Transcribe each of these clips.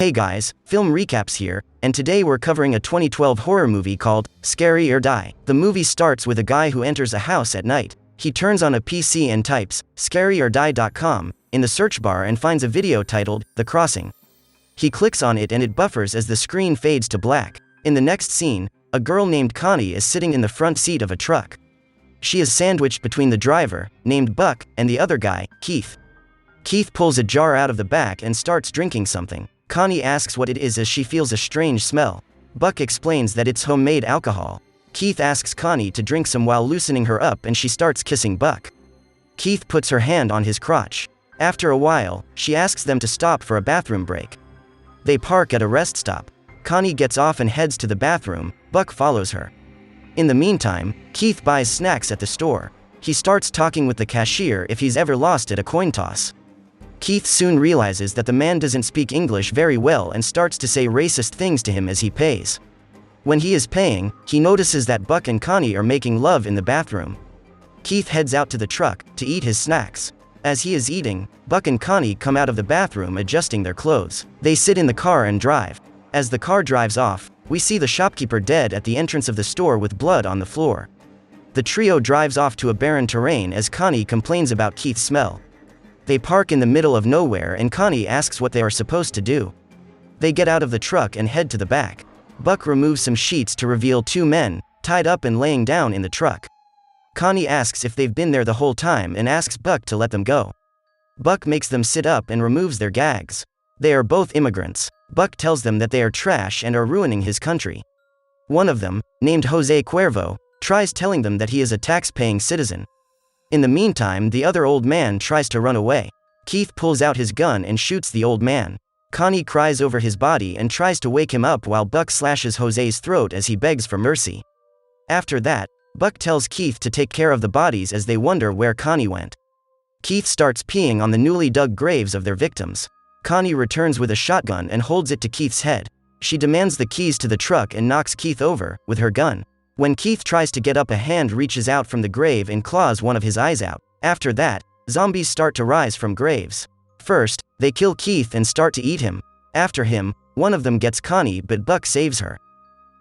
Hey guys, Film Recaps here, and today we're covering a 2012 horror movie called Scary or Die. The movie starts with a guy who enters a house at night. He turns on a PC and types scaryordie.com in the search bar and finds a video titled The Crossing. He clicks on it and it buffers as the screen fades to black. In the next scene, a girl named Connie is sitting in the front seat of a truck. She is sandwiched between the driver, named Buck, and the other guy, Keith. Keith pulls a jar out of the back and starts drinking something. Connie asks what it is as she feels a strange smell. Buck explains that it's homemade alcohol. Keith asks Connie to drink some while loosening her up and she starts kissing Buck. Keith puts her hand on his crotch. After a while, she asks them to stop for a bathroom break. They park at a rest stop. Connie gets off and heads to the bathroom. Buck follows her. In the meantime, Keith buys snacks at the store. He starts talking with the cashier if he's ever lost at a coin toss. Keith soon realizes that the man doesn't speak English very well and starts to say racist things to him as he pays. When he is paying, he notices that Buck and Connie are making love in the bathroom. Keith heads out to the truck to eat his snacks. As he is eating, Buck and Connie come out of the bathroom adjusting their clothes. They sit in the car and drive. As the car drives off, we see the shopkeeper dead at the entrance of the store with blood on the floor. The trio drives off to a barren terrain as Connie complains about Keith's smell. They park in the middle of nowhere and Connie asks what they are supposed to do. They get out of the truck and head to the back. Buck removes some sheets to reveal two men, tied up and laying down in the truck. Connie asks if they've been there the whole time and asks Buck to let them go. Buck makes them sit up and removes their gags. They are both immigrants. Buck tells them that they are trash and are ruining his country. One of them, named Jose Cuervo, tries telling them that he is a tax-paying citizen. In the meantime, the other old man tries to run away. Keith pulls out his gun and shoots the old man. Connie cries over his body and tries to wake him up while Buck slashes Jose's throat as he begs for mercy. After that, Buck tells Keith to take care of the bodies as they wonder where Connie went. Keith starts peeing on the newly dug graves of their victims. Connie returns with a shotgun and holds it to Keith's head. She demands the keys to the truck and knocks Keith over with her gun. When Keith tries to get up, a hand reaches out from the grave and claws one of his eyes out. After that, zombies start to rise from graves. First, they kill Keith and start to eat him. After him, one of them gets Connie but Buck saves her.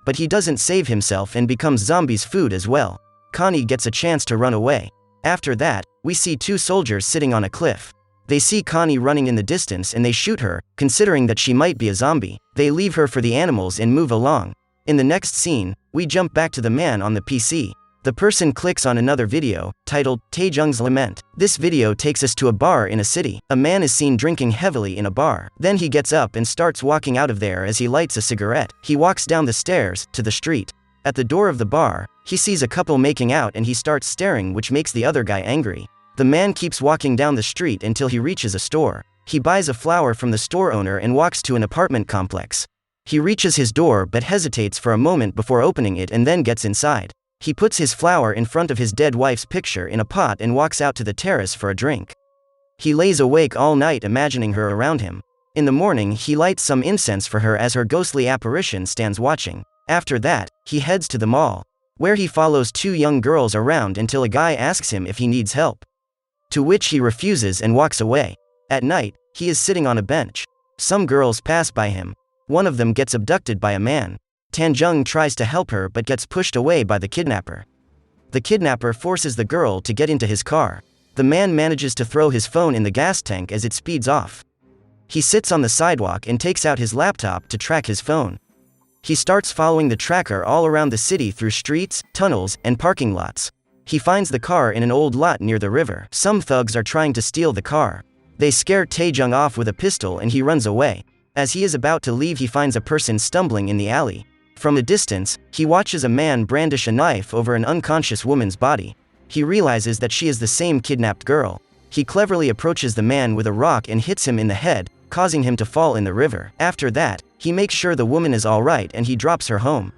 But he doesn't save himself and becomes zombies' food as well. Connie gets a chance to run away. After that, we see two soldiers sitting on a cliff. They see Connie running in the distance and they shoot her, considering that she might be a zombie. They leave her for the animals and move along. In the next scene, we jump back to the man on the PC. The person clicks on another video, titled Taejung's Lament. This video takes us to a bar in a city. A man is seen drinking heavily in a bar. Then he gets up and starts walking out of there as he lights a cigarette. He walks down the stairs to the street. At the door of the bar, he sees a couple making out and he starts staring, which makes the other guy angry. The man keeps walking down the street until he reaches a store. He buys a flower from the store owner and walks to an apartment complex. He reaches his door but hesitates for a moment before opening it and then gets inside. He puts his flower in front of his dead wife's picture in a pot and walks out to the terrace for a drink. He lays awake all night imagining her around him. In the morning, he lights some incense for her as her ghostly apparition stands watching. After that, he heads to the mall, where he follows two young girls around until a guy asks him if he needs help. To which he refuses and walks away. At night, he is sitting on a bench. Some girls pass by him. One of them gets abducted by a man. Taejung tries to help her but gets pushed away by the kidnapper. The kidnapper forces the girl to get into his car. The man manages to throw his phone in the gas tank as it speeds off. He sits on the sidewalk and takes out his laptop to track his phone. He starts following the tracker all around the city through streets, tunnels, and parking lots. He finds the car in an old lot near the river. Some thugs are trying to steal the car. They scare Taejung off with a pistol and he runs away. As he is about to leave, he finds a person stumbling in the alley. From a distance, he watches a man brandish a knife over an unconscious woman's body. He realizes that she is the same kidnapped girl. He cleverly approaches the man with a rock and hits him in the head, causing him to fall in the river. After that, he makes sure the woman is alright and he drops her home.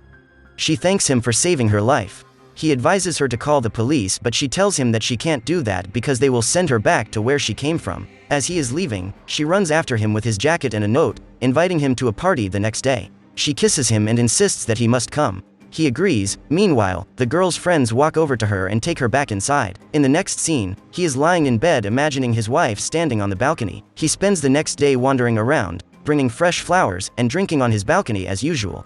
She thanks him for saving her life. He advises her to call the police, but she tells him that she can't do that because they will send her back to where she came from. As he is leaving, she runs after him with his jacket and a note, inviting him to a party the next day. She kisses him and insists that he must come. He agrees. Meanwhile, the girl's friends walk over to her and take her back inside. In the next scene, he is lying in bed imagining his wife standing on the balcony. He spends the next day wandering around, bringing fresh flowers, and drinking on his balcony as usual.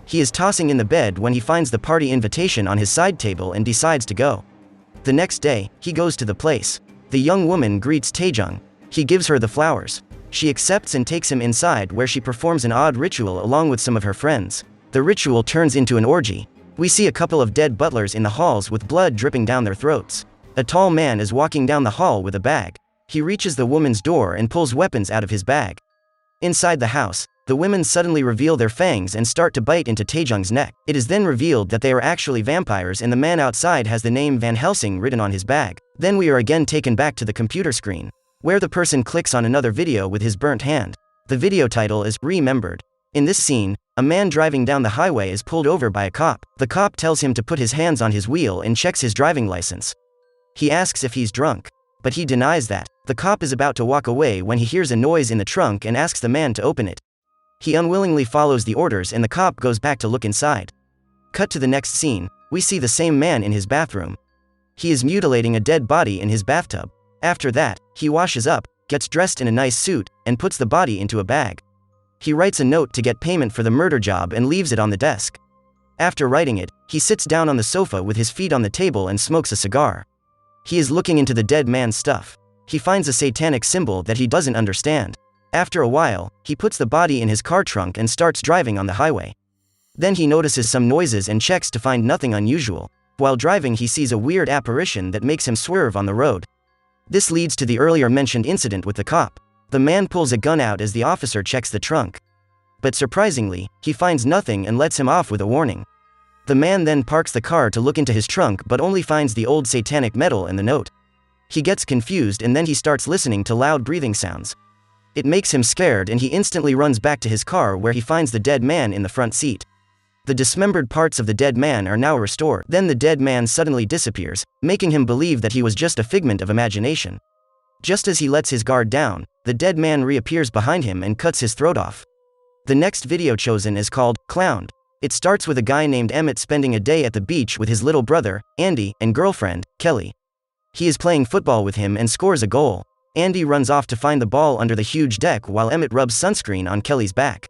He is tossing in the bed when he finds the party invitation on his side table and decides to go. The next day, he goes to the place. The young woman greets Taejung. He gives her the flowers. She accepts and takes him inside, where she performs an odd ritual along with some of her friends. The ritual turns into an orgy. We see a couple of dead butlers in the halls with blood dripping down their throats. A tall man is walking down the hall with a bag. He reaches the woman's door and pulls weapons out of his bag. Inside the house, the women suddenly reveal their fangs and start to bite into Taejung's neck. It is then revealed that they are actually vampires, and the man outside has the name Van Helsing written on his bag. Then we are again taken back to the computer screen, where the person clicks on another video with his burnt hand. The video title is Remembered. In this scene, a man driving down the highway is pulled over by a cop. The cop tells him to put his hands on his wheel and checks his driving license. He asks if he's drunk, but he denies that. The cop is about to walk away when he hears a noise in the trunk and asks the man to open it. He unwillingly follows the orders and the cop goes back to look inside. Cut to the next scene, we see the same man in his bathroom. He is mutilating a dead body in his bathtub. After that, he washes up, gets dressed in a nice suit, and puts the body into a bag. He writes a note to get payment for the murder job and leaves it on the desk. After writing it, he sits down on the sofa with his feet on the table and smokes a cigar. He is looking into the dead man's stuff. He finds a satanic symbol that he doesn't understand. After a while, he puts the body in his car trunk and starts driving on the highway. Then he notices some noises and checks to find nothing unusual. While driving, he sees a weird apparition that makes him swerve on the road. This leads to the earlier mentioned incident with the cop. The man pulls a gun out as the officer checks the trunk. But surprisingly, he finds nothing and lets him off with a warning. The man then parks the car to look into his trunk but only finds the old satanic medal and the note. He gets confused and then he starts listening to loud breathing sounds. It makes him scared and he instantly runs back to his car, where he finds the dead man in the front seat. The dismembered parts of the dead man are now restored. Then the dead man suddenly disappears, making him believe that he was just a figment of imagination. Just as he lets his guard down, the dead man reappears behind him and cuts his throat off. The next video chosen is called Clowned. It starts with a guy named Emmett spending a day at the beach with his little brother, Andy, and girlfriend, Kelly. He is playing football with him and scores a goal. Andy runs off to find the ball under the huge deck while Emmett rubs sunscreen on Kelly's back.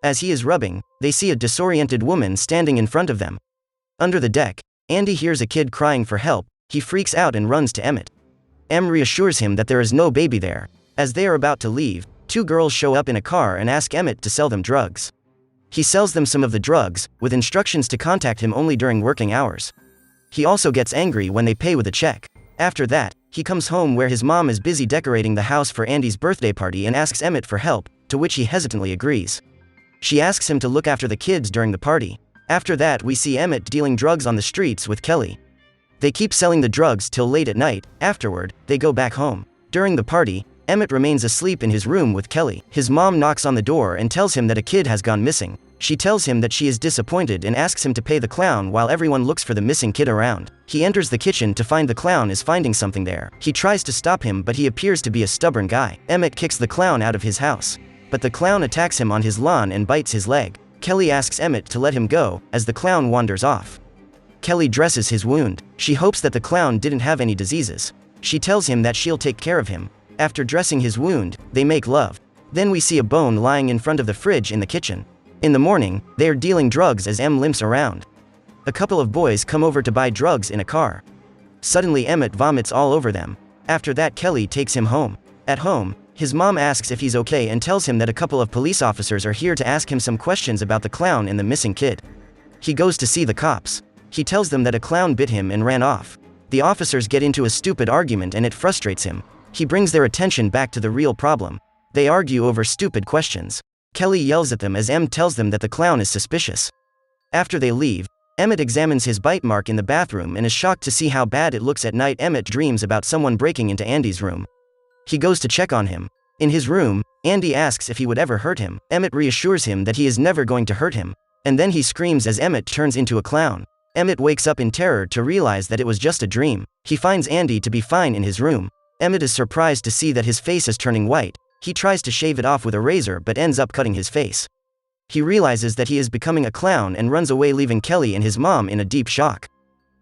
As he is rubbing, they see a disoriented woman standing in front of them. Under the deck, Andy hears a kid crying for help. He freaks out and runs to Emmett. Em reassures him that there is no baby there. As they are about to leave, two girls show up in a car and ask Emmett to sell them drugs. He sells them some of the drugs, with instructions to contact him only during working hours. He also gets angry when they pay with a check. After that, he comes home where his mom is busy decorating the house for Andy's birthday party and asks Emmett for help, to which he hesitantly agrees. She asks him to look after the kids during the party. After that, we see Emmett dealing drugs on the streets with Kelly. They keep selling the drugs till late at night. Afterward, they go back home. During the party, Emmett remains asleep in his room with Kelly. His mom knocks on the door and tells him that a kid has gone missing. She tells him that she is disappointed and asks him to pay the clown while everyone looks for the missing kid around. He enters the kitchen to find the clown is finding something there. He tries to stop him, but he appears to be a stubborn guy. Emmett kicks the clown out of his house, but the clown attacks him on his lawn and bites his leg. Kelly asks Emmett to let him go, as the clown wanders off. Kelly dresses his wound. She hopes that the clown didn't have any diseases. She tells him that she'll take care of him. After dressing his wound, they make love. Then we see a bone lying in front of the fridge in the kitchen. In the morning, they are dealing drugs as Em limps around. A couple of boys come over to buy drugs in a car. Suddenly Emmett vomits all over them. After that, Kelly takes him home. At home, his mom asks if he's okay and tells him that a couple of police officers are here to ask him some questions about the clown and the missing kid. He goes to see the cops. He tells them that a clown bit him and ran off. The officers get into a stupid argument and it frustrates him. He brings their attention back to the real problem. They argue over stupid questions. Kelly yells at them as Em tells them that the clown is suspicious. After they leave, Emmett examines his bite mark in the bathroom and is shocked to see how bad it looks at night. Emmett dreams about someone breaking into Andy's room. He goes to check on him. In his room, Andy asks if he would ever hurt him. Emmett reassures him that he is never going to hurt him. And then he screams as Emmett turns into a clown. Emmett wakes up in terror to realize that it was just a dream. He finds Andy to be fine in his room. Emmett is surprised to see that his face is turning white. He tries to shave it off with a razor but ends up cutting his face. He realizes that he is becoming a clown and runs away, leaving Kelly and his mom in a deep shock.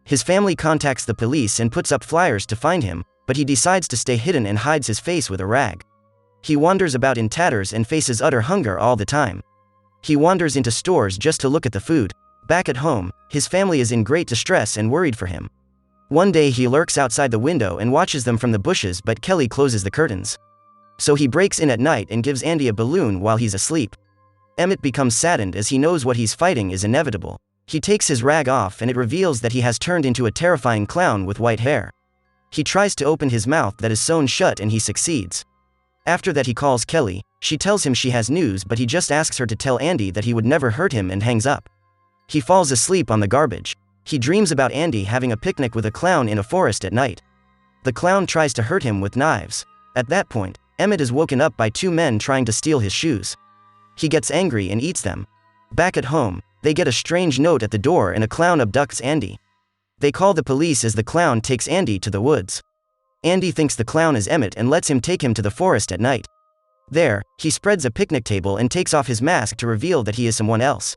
His family contacts the police and puts up flyers to find him, but he decides to stay hidden and hides his face with a rag. He wanders about in tatters and faces utter hunger all the time. He wanders into stores just to look at the food. Back at home, his family is in great distress and worried for him. One day he lurks outside the window and watches them from the bushes, but Kelly closes the curtains. So he breaks in at night and gives Andy a balloon while he's asleep. Emmett becomes saddened as he knows what he's fighting is inevitable. He takes his rag off and it reveals that he has turned into a terrifying clown with white hair. He tries to open his mouth that is sewn shut and he succeeds. After that he calls Kelly. She tells him she has news, but he just asks her to tell Andy that he would never hurt him and hangs up. He falls asleep on the garbage. He dreams about Andy having a picnic with a clown in a forest at night. The clown tries to hurt him with knives. At that point, Emmett is woken up by two men trying to steal his shoes. He gets angry and eats them. Back at home, they get a strange note at the door and a clown abducts Andy. They call the police as the clown takes Andy to the woods. Andy thinks the clown is Emmett and lets him take him to the forest at night. There, he spreads a picnic table and takes off his mask to reveal that he is someone else.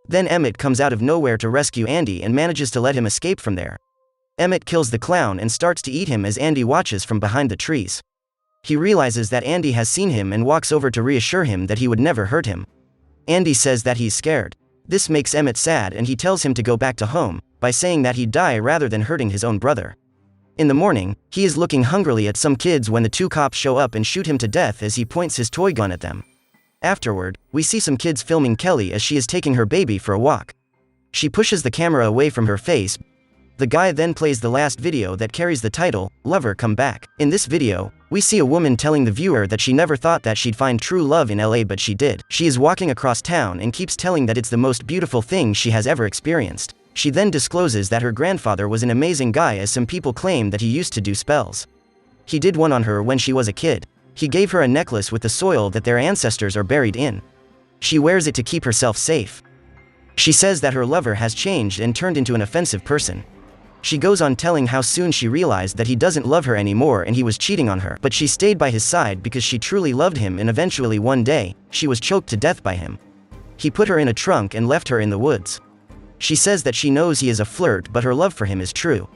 Then Emmett comes out of nowhere to rescue Andy and manages to let him escape from there. Emmett kills the clown and starts to eat him as Andy watches from behind the trees. He realizes that Andy has seen him and walks over to reassure him that he would never hurt him. Andy says that he's scared. This makes Emmett sad and he tells him to go back to home, by saying that he'd die rather than hurting his own brother. In the morning, he is looking hungrily at some kids when the two cops show up and shoot him to death as he points his toy gun at them. Afterward, we see some kids filming Kelly as she is taking her baby for a walk. She pushes the camera away from her face. The guy then plays the last video that carries the title, "Lover Come Back." In this video, we see a woman telling the viewer that she never thought that she'd find true love in LA, but she did. She is walking across town and keeps telling that it's the most beautiful thing she has ever experienced. She then discloses that her grandfather was an amazing guy, as some people claim that he used to do spells. He did one on her when she was a kid. He gave her a necklace with the soil that their ancestors are buried in. She wears it to keep herself safe. She says that her lover has changed and turned into an offensive person. She goes on telling how soon she realized that he doesn't love her anymore and he was cheating on her, but she stayed by his side because she truly loved him, and eventually one day, she was choked to death by him. He put her in a trunk and left her in the woods. She says that she knows he is a flirt, but her love for him is true.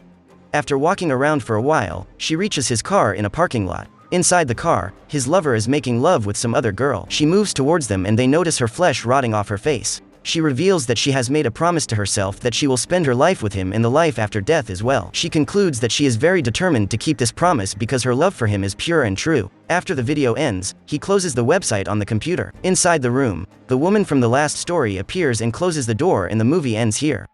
After walking around for a while, she reaches his car in a parking lot. Inside the car, his lover is making love with some other girl. She moves towards them and they notice her flesh rotting off her face. She reveals that she has made a promise to herself that she will spend her life with him and the life after death as well. She concludes that she is very determined to keep this promise because her love for him is pure and true. After the video ends, he closes the website on the computer. Inside the room, the woman from the last story appears and closes the door, and the movie ends here.